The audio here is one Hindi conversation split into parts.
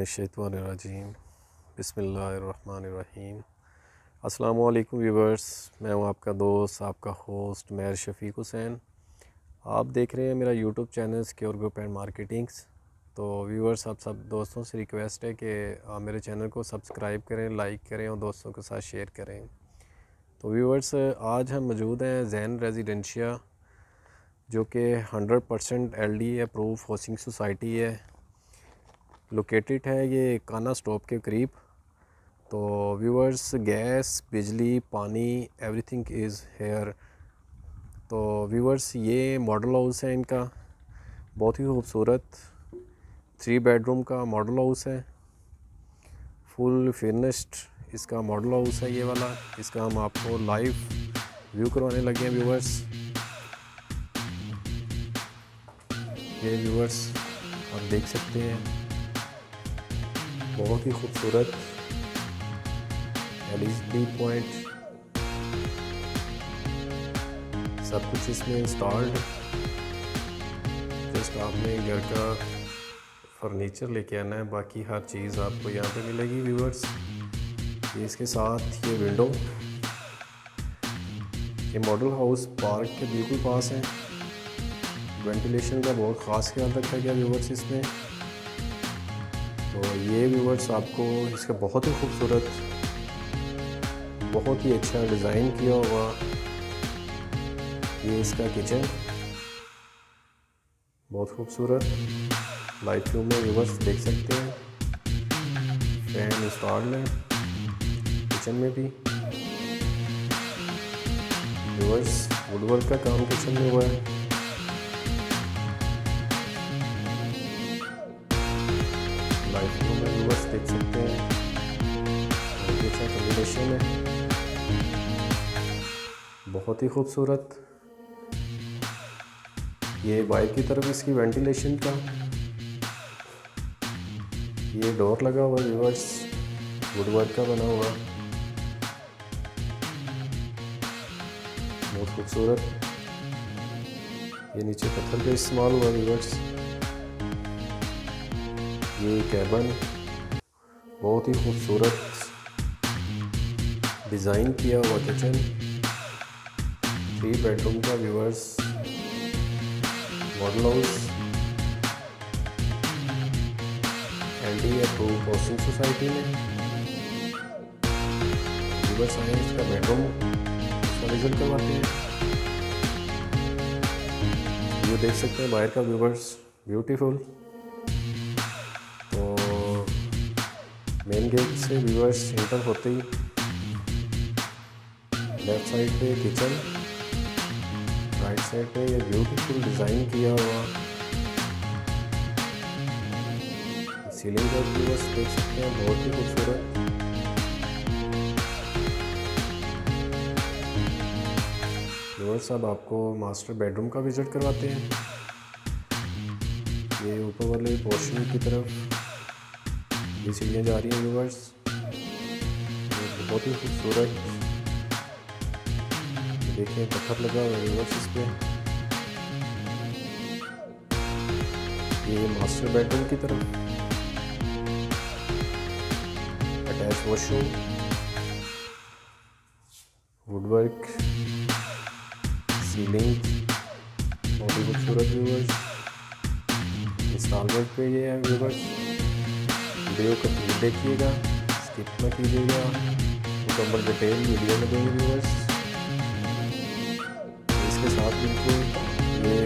मिनश्शैतानिर्रजीम बिस्मिल्लाहिर्रहमानिर्रहीम। अस्सलामु अलैकुम व्यूवर्स, मैं हूं आपका दोस्त, आपका होस्ट मेहर शफीक हुसैन। आप देख रहे हैं मेरा YouTube channel secure group and marketings. तो व्यूवर्स, आप सब दोस्तों से रिक्वेस्ट है कि आप मेरे चैनल को सब्सक्राइब करें, लाइक करें और दोस्तों के साथ शेयर करें। तो व्यूवर्स, आज हम मौजूद हैं जैन रेजिडेंशिया, जो कि 100% LD अप्रूव हाउसिंग सोसाइटी है। लोकेटेड है ये काना स्टॉप के करीब। तो व्यूअर्स, गैस, बिजली, पानी, एवरीथिंग इज़ हेयर। तो व्यूअर्स, ये मॉडल हाउस है इनका, बहुत ही खूबसूरत 3 बेडरूम का मॉडल हाउस है। फुल फिनिश्ड इसका मॉडल हाउस है ये वाला। इसका हम आपको लाइव व्यू करवाने लगे हैं व्यूअर्स। ये व्यूअर्स आप देख सकते हैं, बहुत ही खूबसूरत LED पॉइंट, सब कुछ इसमें इंस्टॉल्ड। जस्ट आपने घर का फर्नीचर लेके आना है, बाकी हर चीज़ आपको यहाँ पे मिलेगी व्यूअर्स। ये इसके साथ ये विंडो, ये मॉडल हाउस पार्क के बिल्कुल पास है। वेंटिलेशन का बहुत ख़ास ख्याल रखा गया व्यूअर्स इसमें। तो ये व्यूअर्स आपको इसका बहुत ही खूबसूरत, बहुत ही अच्छा डिज़ाइन किया हुआ ये इसका किचन, बहुत खूबसूरत लाइट व्यू में व्यूअर्स देख सकते हैं। फैन इंस्टॉल्ड है किचन में भी। व्यूअर्स, वुडवर्क का काम किचन में हुआ है। लाइट व्यू में व्यूअर्स देख सकते हैं, बहुत ही अच्छा कॉम्बिनेशन है, बहुत ही खूबसूरत। ये बाहर की तरफ इसकी वेंटिलेशन का ये डोर लगा हुआ है व्यूअर्स, वुडवर्क का बना हुआ, बहुत खूबसूरत। ये नीचे पत्थर का इस्तेमाल हुआ व्यूअर्स। ये कैबन, बहुत ही खूबसूरत डिज़ाइन किया हुआ किचन, 3 बेडरूम का viewers model house, LD approve housing society में। व्यूअर्स आए इसका बेडरूम, इसका विजिट करवाते हैं। ये देख सकते हैं बाहर का व्यूअर्स, ब्यूटीफुल। तो मेन गेट से व्यूअर्स एंटर होते ही लेफ्ट साइड पे किचन, राइट साइड पे ये ब्यूटीफुल डिज़ाइन किया हुआ सीलिंग का व्यूअर्स देख सकते हैं, बहुत ही खूबसूरत। व्यूअर्स, अब आपको मास्टर बेडरूम का विजिट करवाते हैं। ये ऊपर वाले पोर्शन की तरफ ये सीढ़ियाँ जा रही हैं व्यूअर्स, बहुत ही खूबसूरत। देखिए पत्थर लगा हुआ है व्यूअर्स इस पे। ये मास्टर बेडरूम की तरफ अटैच वॉशरूम, वुडवर्क सीलिंग, बहुत ही खूबसूरत व्यूअर्स। इंस्टॉलमेंट पे ये है व्यूअर्स। वीडियो को प्लीज देखिएगा, स्किप ना कीजिएगा, मुकम्मल डिटेल वीडियो में देंगे व्यूअर्स। इसके साथ बिल्कुल ये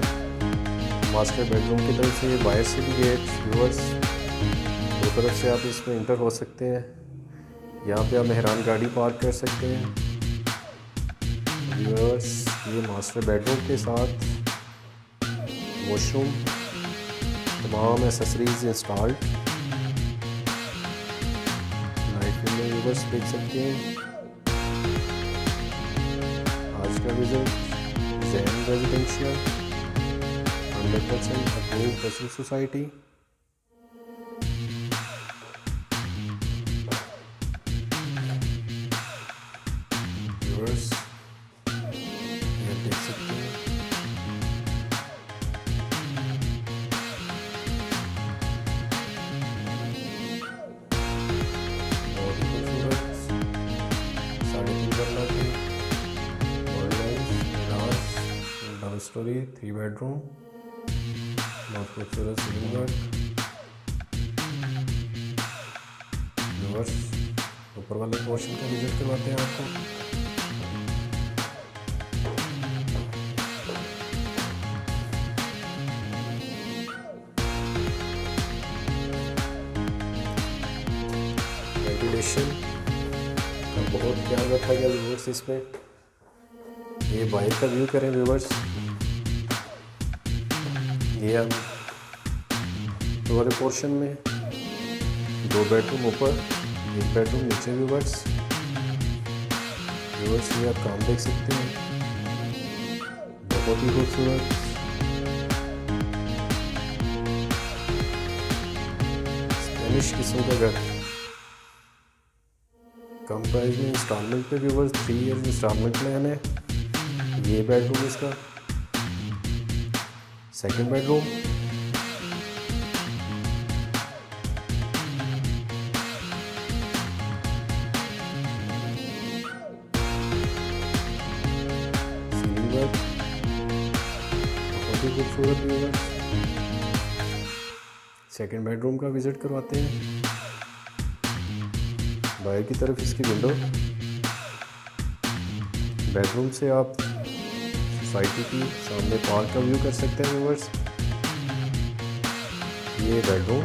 मास्टर बेडरूम की तरफ से बाहर से भी गेट व्यूअर्स, दो तरफ से आप इसमें इंटर हो सकते हैं। यहाँ पे आप मेहरान गाड़ी पार्क कर सकते हैं व्यूअर्स। ये मास्टर बेडरूम के साथ वॉशरूम, तमाम एसेसरीज इंस्टॉल्ड। लाइट में व्यूअर्स देख सकते हैं। आज का visit Jain residencia, 100% approve housing society. Viewers, ये देख सकते हैं, स्टोरी 3 बेडरूम, बहुत खूबसूरत सीलिंग वर्क। व्यूअर्स ऊपर वाले पोर्शन का विजिट करवाते हैं आपको। वेंटिलेशन का बहुत ख्याल रखा गया व्यूअर्स इसमें। ये बाहर का व्यू करें व्यूअर्स, ये हम तो वाले पोर्शन में 2 बेडरूम ऊपर, 1 बेडरूम नीचे व्यूअर्स। ये आप काम देख सकते हैं, बहुत ही खूबसूरत। स्पेनिश किस्म का घर, कम प्राइस में इंस्टॉलमेंट पे व्यूअर्स, 3 ईयर इंस्टॉलमेंट प्लान है। ये बेडरूम इसका, सेकंड बेडरूम, सीलिंग वर्क बहुत ही खूबसूरत व्यूअर्स। सेकंड बेडरूम का विजिट करवाते हैं। बाहर की तरफ इसकी विंडो, बेडरूम से आप सोसाइटी की सामने पार्क का व्यू कर सकते हैं व्यूअर्स। ये बेडरूम,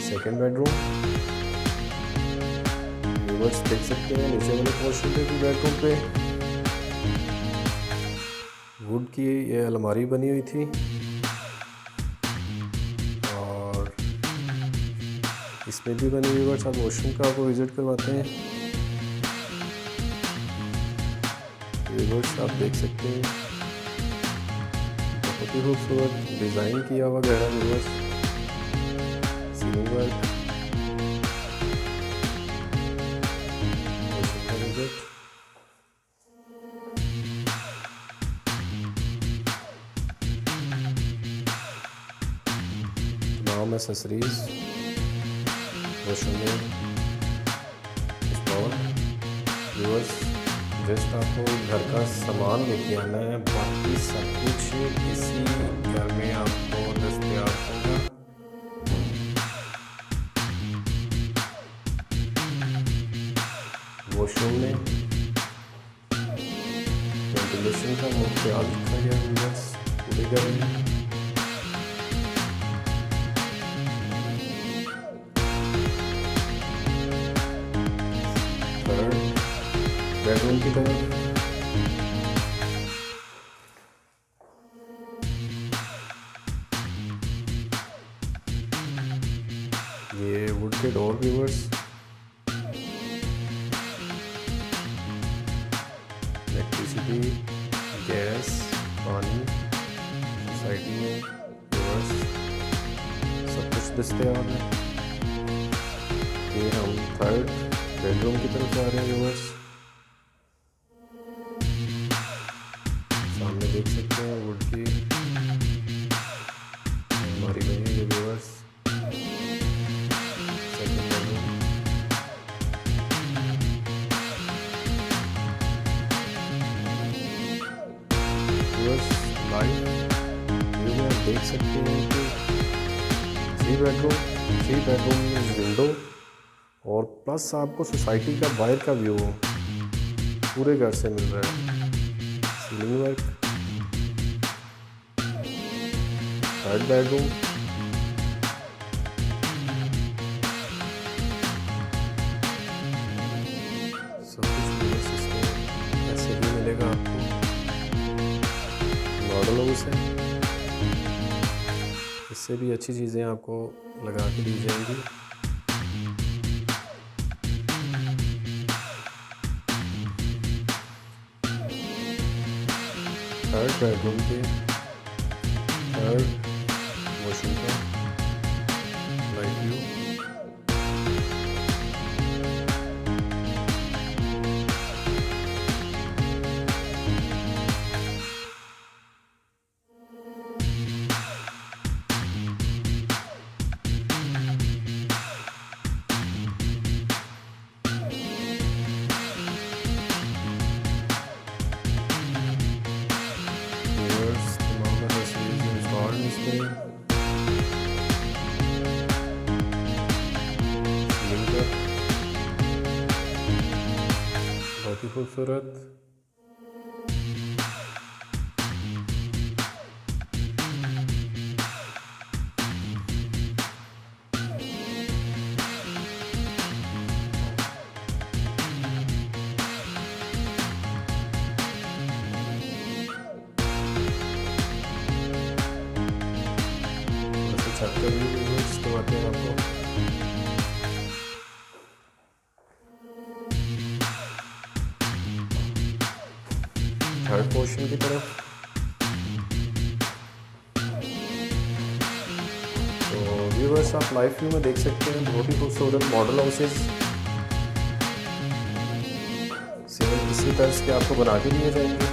सेकंड बेडरूम व्यूअर्स देख सकते हैं। नीचे वाले पोर्शन पे भी बेडरूम पे वुड की ये अलमारी बनी हुई थी, और इसमें भी बनी हुई व्यूअर्स। आप वॉशरूम का आपको विजिट करवाते हैं व्यूअर्स। आप देख सकते हैं बहुत ही खूबसूरत डिज़ाइन किया हुआ घर है व्यूअर्स। सीलिंग वर्क, वॉशरूम का विजिट, तमाम एक्सेसरीज वॉशरूम में इंस्टॉल व्यूअर्स। जस्ट आपको घर का सामान लेके आना है, बाकी सब कुछ इसी घर में आपको दस्तयाब होगा। वॉशरूम में वेंटिलेशन का बहुत ख्याल रखा गया है पूरे घर में। थर्ड बेडरूम की तरफ ये वुड के डोर व्यूअर्स, इलेक्ट्रिसिटी, गैस, पानी सोसाइटी में व्यूअर्स सब कुछ दस्तयाब है। ये हम थर्ड बेडरूम की तरफ जा रहे हैं व्यूअर्स। सामने देख सकते हैं वुड की अलमारी बनी है viewers. Second bedroom, viewers live view में आप देख सकते हैं कि 3 बेडरूम में विंडो, और प्लस आपको सोसाइटी का बाहर का व्यू पूरे घर से मिल रहा है। सीलिंग वर्क, थर्ड बेडरूम, सब कुछ इसमें ऐसे भी मिलेगा आपको। मॉडल हाउस है, इससे भी अच्छी चीज़ें आपको लगा के दी जाएंगी। थर्ड बेडरूम के थर्ड वॉशरूम का लाइट व्यू, खूबसूरत। छत का व्यू दिखाते हैं आपको। थर्ड पोर्शन की तरफ तो व्यूअर्स आप लाइव व्यू में देख सकते हैं, बहुत ही खूबसूरत मॉडल हाउसेस सेम इसी तरह के आपको बना के दिए जाएंगे।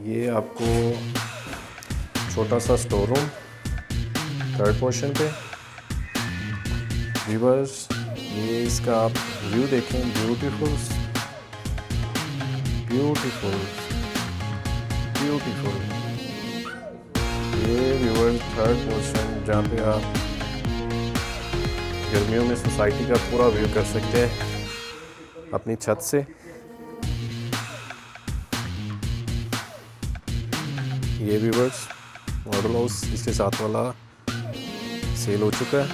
ये आपको छोटा सा स्टोर रूम थर्ड पोर्शन पे। व्यूअर्स ये इसका आप व्यू देखें, ब्यूटीफुल ब्यूटीफुल ब्यूटीफुल। ये व्यूअर्स थर्ड पोर्शन जहाँ पे आप गर्मियों में सोसाइटी का पूरा व्यू कर सकते हैं अपनी छत से। ये व्यूअर्स मॉडल हाउस इसके साथ वाला सेल हो चुका है।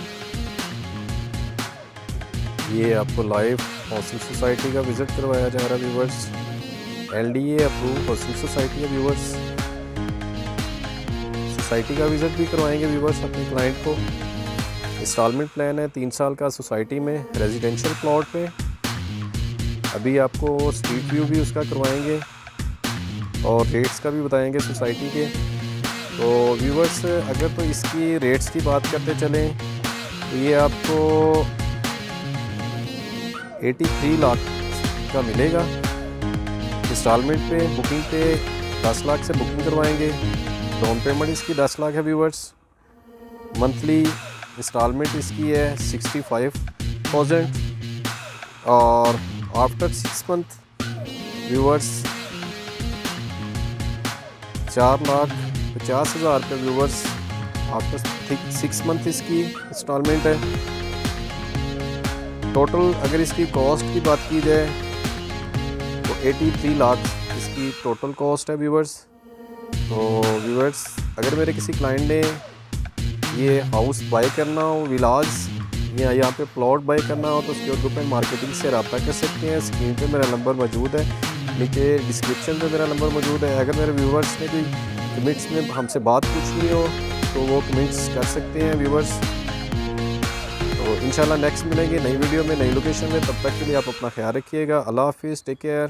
ये आपको लाइव हाउसिंग सोसाइटी का विज़िट करवाया जा रहा है viewers. LDA approve housing society है व्यूअर्स। सोसाइटी का विज़िट भी करवाएंगे व्यूअर्स अपने क्लाइंट को। इंस्टॉलमेंट प्लान है 3 साल का सोसाइटी में रेजिडेंशियल प्लॉट पे। अभी आपको स्ट्रीट व्यू भी उसका करवाएंगे और रेट्स का भी बताएंगे सोसाइटी के। तो व्यूअर्स अगर तो इसकी रेट्स की बात करते चलें तो ये आपको 83 लाख का मिलेगा इंस्टॉलमेंट पे। बुकिंग पे 10 लाख से बुकिंग करवाएंगे। डाउन पेमेंट इसकी 10 लाख है व्यूअर्स। मंथली इंस्टॉलमेंट इसकी है 65,000 और आफ्टर 6 मंथ व्यूअर्स 4,50,000 रुपये व्यूअर्स आफ्टर 6 मंथ इसकी इंस्टॉलमेंट है। टोटल अगर इसकी कॉस्ट की बात की जाए तो 83 लाख इसकी टोटल कॉस्ट है व्यूअर्स। तो व्यूअर्स अगर मेरे किसी क्लाइंट ने ये हाउस बाय करना हो, विलाज या यहाँ पे प्लॉट बाय करना हो, तो सिक्योर ग्रुप एंड मार्केटिंग से रब्ता कर सकते हैं। स्क्रीन पे मेरा नंबर मौजूद है, नीचे डिस्क्रिप्शन पे मेरा नंबर मौजूद है। अगर मेरे व्यूवर्स ने कोई कमेंट्स में हमसे बात पूछनी हो तो वो कमेंट्स कर सकते हैं व्यूवर्स। तो इंशाल्लाह नेक्स्ट मिलेंगे नई वीडियो में नई लोकेशन में। तब तक के लिए आप अपना ख्याल रखिएगा। अल्लाह हाफिज़, टेक केयर।